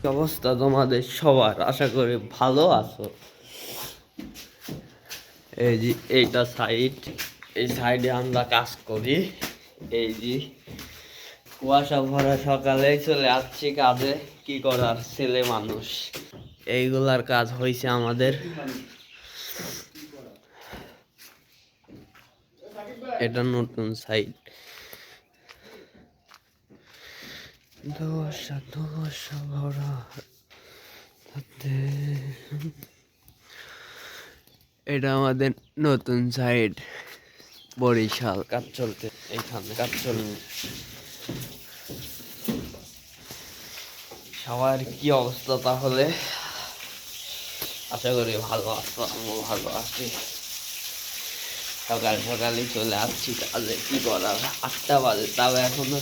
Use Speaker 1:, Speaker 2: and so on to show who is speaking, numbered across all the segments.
Speaker 1: অবস্থা তোমাদের সবার, আশা করি ভালো আছো। এই যে এইটা সাইড, এই সাইডে আমরা কাজ করি। এই যে কুয়াশা ভরা সকালে চলে আসছি কাজে, কি করার, ছেলে মানুষ। এইগুলার কাজ হয়েছে আমাদের। এটা নতুন সাইড। ধোঁয়াশা ধোঁয়াশা ভরা, এটা আমাদের নতুন সাইড, বরিশাল। কাজ চলতে, এইখানে কাজ চলতে। সবার কি অবস্থা তাহলে? আশা করি ভালো আছো, আমিও ভালো আছি। সকাল সকালই চলে আসছি কাজে, কি করার। 8টা বাজে, তাও এখনো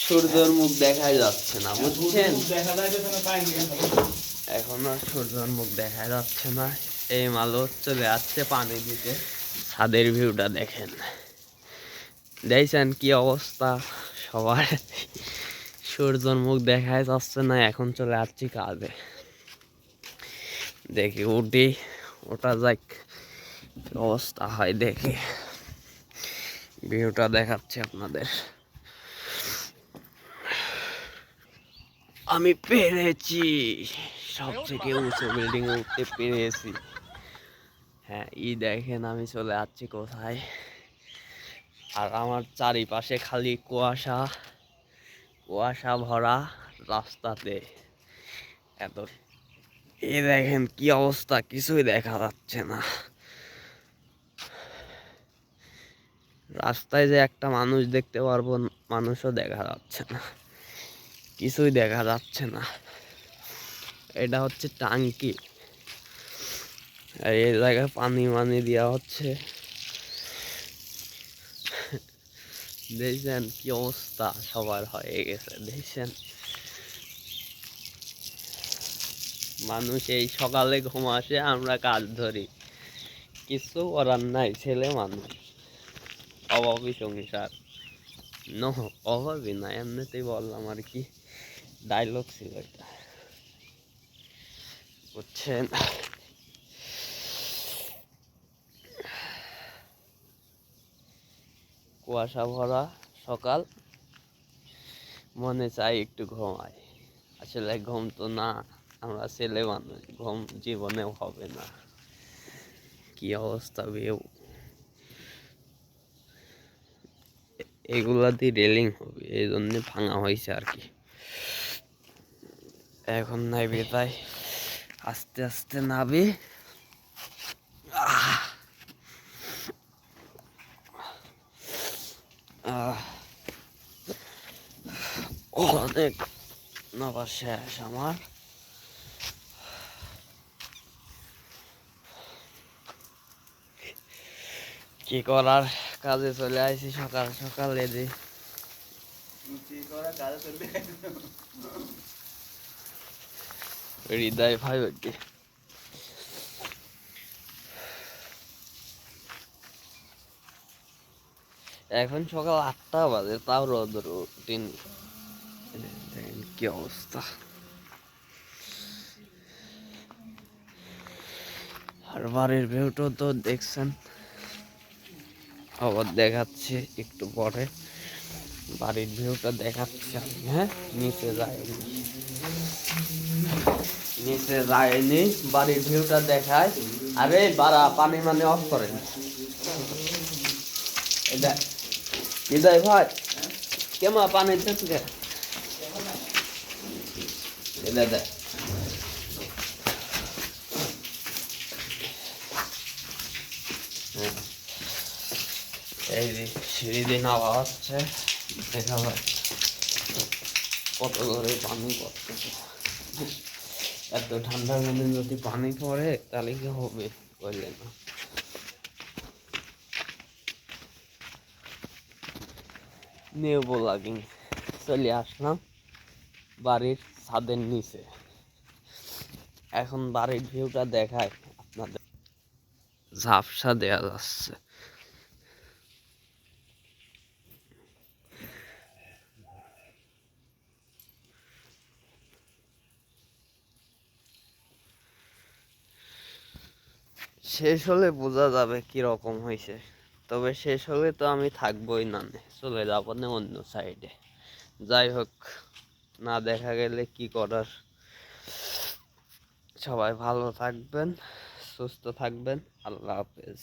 Speaker 1: সূর্যর মুখ দেখাই যাচ্ছে না, বুঝছেন? এখনো সূর্যর মুখ দেখা যাচ্ছে না। এই মালও চলে আসছে পানি দিতে। ছাদের ভিউটা দেখেন, দেখছেন কি অবস্থা সবার। সূর্যর মুখ দেখাই যাচ্ছে না, এখন চলে আসছি কাজে। দেখি উঠি, ওটা যাক অবস্থা হয়, দেখি ভিউটা দেখাচ্ছি আপনাদের। আমি পেরেছি, সব থেকে উঁচু বিল্ডিং উঠতে পেরেছি। হ্যাঁ, দেখেন আমি চলে যাচ্ছি কোথায়, আর আমার চারিপাশে খালি কুয়াশা, কুয়াশা ভরা রাস্তাতে। এত দেখেন কি অবস্থা, কিছুই দেখা যাচ্ছে না। রাস্তায় যে একটা মানুষ দেখতে পারবো, মানুষও দেখা যাচ্ছে না, কিছুই দেখা যাচ্ছে না। এটা হচ্ছে টাঙ্কি, এই জায়গায় পানি মানি দেওয়া হচ্ছে। দেখছেন কি অবস্থা সবার হয়ে গেছে, দেখছেন? মানুষ এই সকালে ঘুম আসে, আমরা কাজ ধরি, কিছু করার নাই, ছেলে মানুষ, অভাবী সংসার। নো, অভাবী না, এমনিতেই বললাম আর কি, ডায়লগ ছিল এটা, বুঝছেন? কুয়াশা ভরা সকাল, মনে চাই একটু ঘুমাই। আসলে ঘুম তো না, আমরা ছেলে মানুষ, ঘুম জীবনেও হবে না। কি অবস্থা ভিউ, এগুলা দিয়ে রেলিং হবে, এই জন্য ভাঙা হয়েছে আর কি। এখন নাইবে, তাই আস্তে আস্তে নাবে। অনেক নাবা শেষ আমার। কি করার, কাজে চলে আইছি সকাল সকাল। এদি হৃদয় ভাই ওটি। এখন সকাল 8টা বাজে, তাও রোদ উঠেনি। কি অবস্থা, আর বাড়ির ভিউটা তো দেখছেন। আবার দেখাচ্ছে একটু পরে, বাড়ির ভিউটা দেখাচ্ছে আমি। হ্যাঁ, নিচে যায়নি, নিচে যায়নি, বাড়ির ভিউটা দেখায়। আরে বাড়া, পানি মানে অফ করেন। এটা হৃদয় ভাই, কেমন পানি দিচ্ছে? এটা দেখ, এই যে সিঁড়ি দিয়ে নামা হচ্ছে, দেখা যায় কত করে পানি পড়তেছে। এত ঠান্ডার মধ্যে যদি পানি পড়ে তাহলে কি হবে, বললেন না? নেবো লাগিং চলে আসলাম বাড়ির ছাদের নিচে। এখন বাড়ির ভিউটা দেখায় আপনাদের, ঝাপসা দেয়া যাচ্ছে। শেষ হলে বোঝা যাবে কিরকম হয়েছে। তবে শেষ হলে তো আমি থাকবোই না, চলে যাবো না অন্য সাইডে। যাই হোক, না দেখা গেলে কি করার। সবাই ভালো থাকবেন, সুস্থ থাকবেন। আল্লাহ হাফেজ।